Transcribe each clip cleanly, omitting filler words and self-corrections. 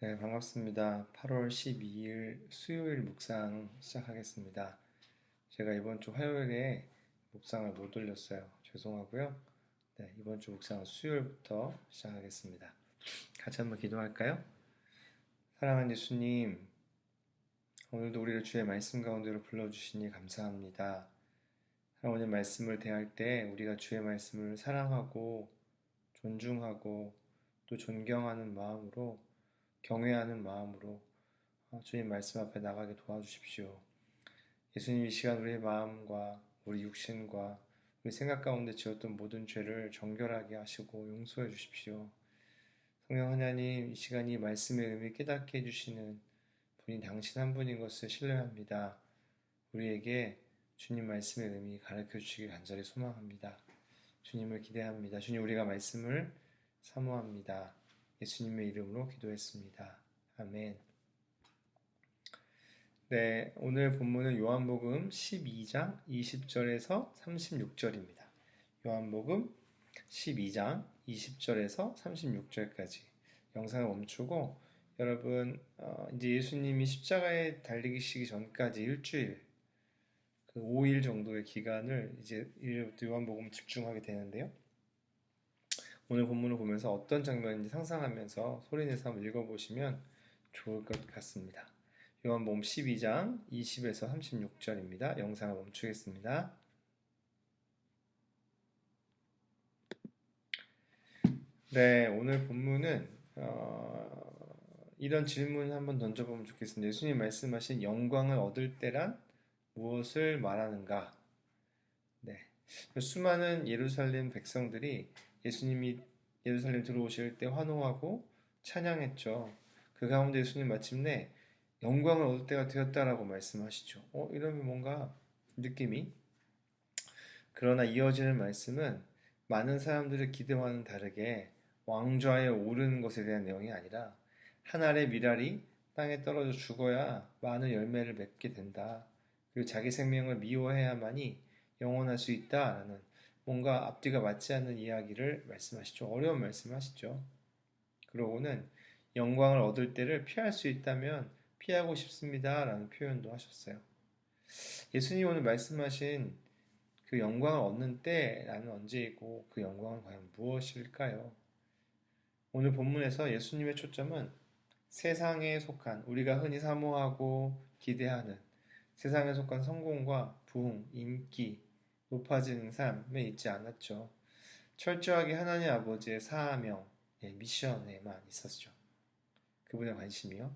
네, 반갑습니다. 8월 12일 수요일 묵상 시작하겠습니다. 제가 이번 주 화요일에 묵상을 못 올렸어요. 죄송하고요. 네, 이번 주 묵상은 수요일부터 시작하겠습니다. 같이 한번 기도할까요? 사랑하는 예수님, 오늘도 우리를 주의 말씀 가운데로 불러주시니 감사합니다. 하나님 말씀을 대할 때 우리가 주의 말씀을 사랑하고 존중하고 또 존경하는 마음으로 경외하는 마음으로 주님 말씀 앞에 나가게 도와주십시오. 예수님 이 시간 우리의 마음과 우리 육신과 우리 생각 가운데 지었던 모든 죄를 정결하게 하시고 용서해 주십시오. 성령 하나님 이 시간 이 말씀의 의미 깨닫게 해주시는 분이 당신 한 분인 것을 신뢰합니다. 우리에게 주님 말씀의 의미 가르쳐 주시길 간절히 소망합니다. 주님을 기대합니다. 주님 우리가 말씀을 사모합니다. 예수님의 이름으로 기도했습니다. 아멘. 네, 오늘 본문은 요한복음 12장 20절에서 36절입니다. 요한복음 12장 20절에서 36절까지 영상을 멈추고 여러분 이제 예수님이 십자가에 달리시기 전까지 일주일 그 5일 정도의 기간을 이제 이제부터 요한복음 집중하게 되는데요. 오늘 본문을 보면서 어떤 장면인지 상상하면서 소리내서 한번 읽어보시면 좋을 것 같습니다. 요한복음 12장 20에서 36절입니다. 영상을 멈추겠습니다. 네, 오늘 본문은 이런 질문을 한번 던져보면 좋겠습니다. 예수님 말씀하신 영광을 얻을 때란 무엇을 말하는가? 네, 수많은 예루살렘 백성들이 예수님이 예루살렘 들어오실 때 환호하고 찬양했죠. 그 가운데 예수님 마침내 영광을 얻을 때가 되었다라고 말씀하시죠. 이러면 뭔가 느낌이 그러나 이어지는 말씀은 많은 사람들의 기대와는 다르게 왕좌에 오르는 것에 대한 내용이 아니라 한 알의 밀알이 땅에 떨어져 죽어야 많은 열매를 맺게 된다. 그리고 자기 생명을 미워해야만이 영원할 수 있다라는 뭔가 앞뒤가 맞지 않는 이야기를 말씀하시죠. 어려운 말씀을 하시죠. 그러고는 영광을 얻을 때를 피할 수 있다면 피하고 싶습니다. 라는 표현도 하셨어요. 예수님 오늘 말씀하신 그 영광을 얻는 때라는 언제이고 그 영광은 과연 무엇일까요? 오늘 본문에서 예수님의 초점은 세상에 속한 우리가 흔히 사모하고 기대하는 세상에 속한 성공과 부흥, 인기, 높아지는 삶에 있지 않았죠. 철저하게 하나님 아버지의 사명, 미션에만 있었죠. 그분의 관심이요.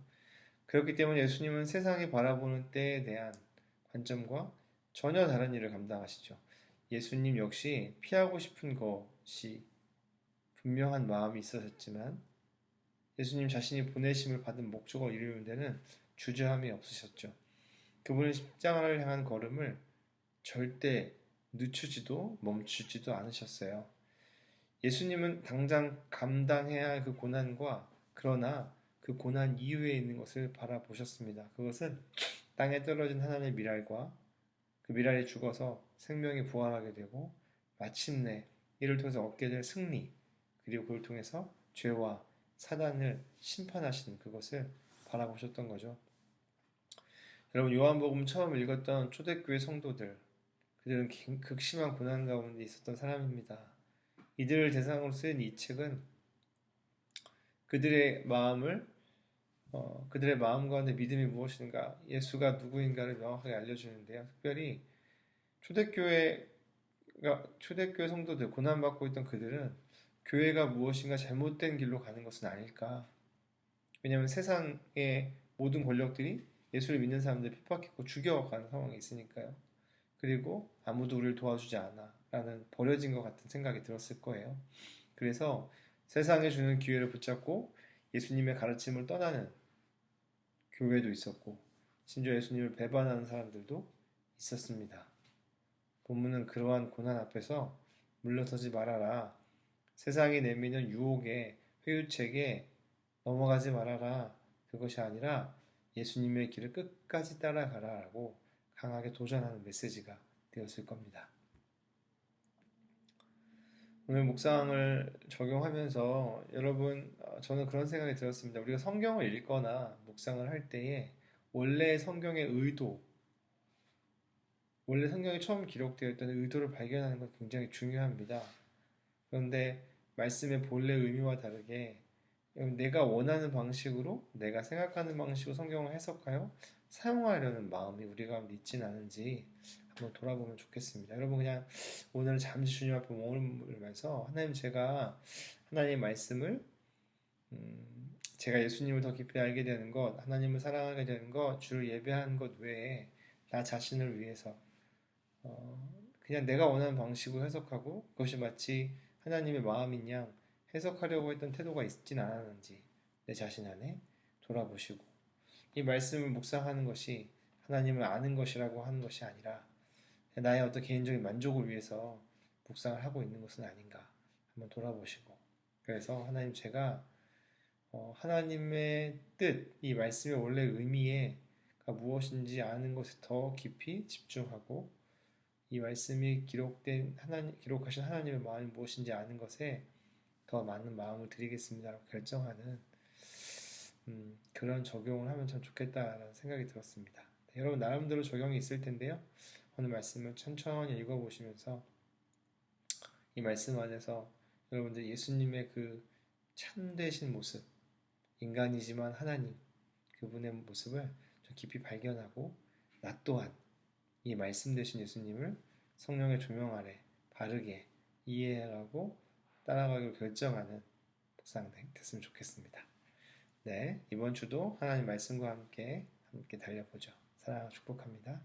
그렇기 때문에 예수님은 세상이 바라보는 때에 대한 관점과 전혀 다른 일을 감당하시죠. 예수님 역시 피하고 싶은 것이 분명한 마음이 있으셨지만 예수님 자신이 보내심을 받은 목적을 이루는 데는 주저함이 없으셨죠. 그분은 십자가를 향한 걸음을 절대 늦추지도 멈추지도 않으셨어요. 예수님은 당장 감당해야 할 그 고난과 그러나 그 고난 이후에 있는 것을 바라보셨습니다. 그것은 땅에 떨어진 하나님의 밀알과 그 밀알이 죽어서 생명이 부활하게 되고 마침내 이를 통해서 얻게 될 승리 그리고 그걸 통해서 죄와 사단을 심판하시는 그것을 바라보셨던 거죠. 여러분 요한복음 처음 읽었던 초대교회 성도들 그들은 극심한 고난 가운데 있었던 사람입니다. 이들을 대상으로 쓰인 이 책은 그들의 그들의 마음 가운데 믿음이 무엇인가, 예수가 누구인가를 명확하게 알려주는데요. 특별히 초대교회 성도들, 고난받고 있던 그들은 교회가 무엇인가 잘못된 길로 가는 것은 아닐까. 왜냐하면 세상의 모든 권력들이 예수를 믿는 사람들을 핍박했고 죽여가는 상황이 있으니까요. 그리고 아무도 우리를 도와주지 않아 라는 버려진 것 같은 생각이 들었을 거예요. 그래서 세상에 주는 기회를 붙잡고 예수님의 가르침을 떠나는 교회도 있었고 심지어 예수님을 배반하는 사람들도 있었습니다. 본문은 그러한 고난 앞에서 물러서지 말아라. 세상이 내미는 유혹에 회유책에 넘어가지 말아라. 그것이 아니라 예수님의 길을 끝까지 따라가라 라고 강하게 도전하는 메시지가 되었을 겁니다. 오늘 묵상을 적용하면서 여러분, 저는 그런 생각이 들었습니다. 우리가 성경을 읽거나 묵상을 할 때에 원래 성경의 의도, 원래 성경에 처음 기록되어 있던 의도를 발견하는 건 굉장히 중요합니다. 그런데 말씀의 본래 의미와 다르게 내가 원하는 방식으로, 내가 생각하는 방식으로 성경을 해석하여 사용하려는 마음이 우리 가운데 있진 않은지 한번 돌아보면 좋겠습니다. 여러분 그냥 오늘 잠시 주님 앞에 머물면서 하나님, 제가 하나님의 말씀을 제가 예수님을 더 깊이 알게 되는 것, 하나님을 사랑하게 되는 것, 주를 예배하는 것 외에 나 자신을 위해서 그냥 내가 원하는 방식으로 해석하고 그것이 마치 하나님의 마음인 양 해석하려고 했던 태도가 있진 않았는지 내 자신 안에 돌아보시고, 이 말씀을 묵상하는 것이 하나님을 아는 것이라고 하는 것이 아니라 나의 어떤 개인적인 만족을 위해서 묵상을 하고 있는 것은 아닌가 한번 돌아보시고, 그래서 하나님, 제가 하나님의 뜻, 이 말씀의 원래 의미가 무엇인지 아는 것에 더 깊이 집중하고, 이 말씀이 기록하신 하나님의 마음이 무엇인지 아는 것에 더 많은 마음을 드리겠습니다라고 결정하는 그런 적용을 하면 참 좋겠다라는 생각이 들었습니다. 네, 여러분 나름대로 적용이 있을 텐데요. 오늘 말씀을 천천히 읽어보시면서 이 말씀 안에서 여러분들 예수님의 그 참되신 모습, 인간이지만 하나님, 그분의 모습을 좀 깊이 발견하고, 나 또한 이 말씀 되신 예수님을 성령의 조명 아래 바르게 이해하고 따라가기로 결정하는 묵상 됐으면 좋겠습니다. 네, 이번 주도 하나님 말씀과 함께 달려보죠. 사랑하고 축복합니다.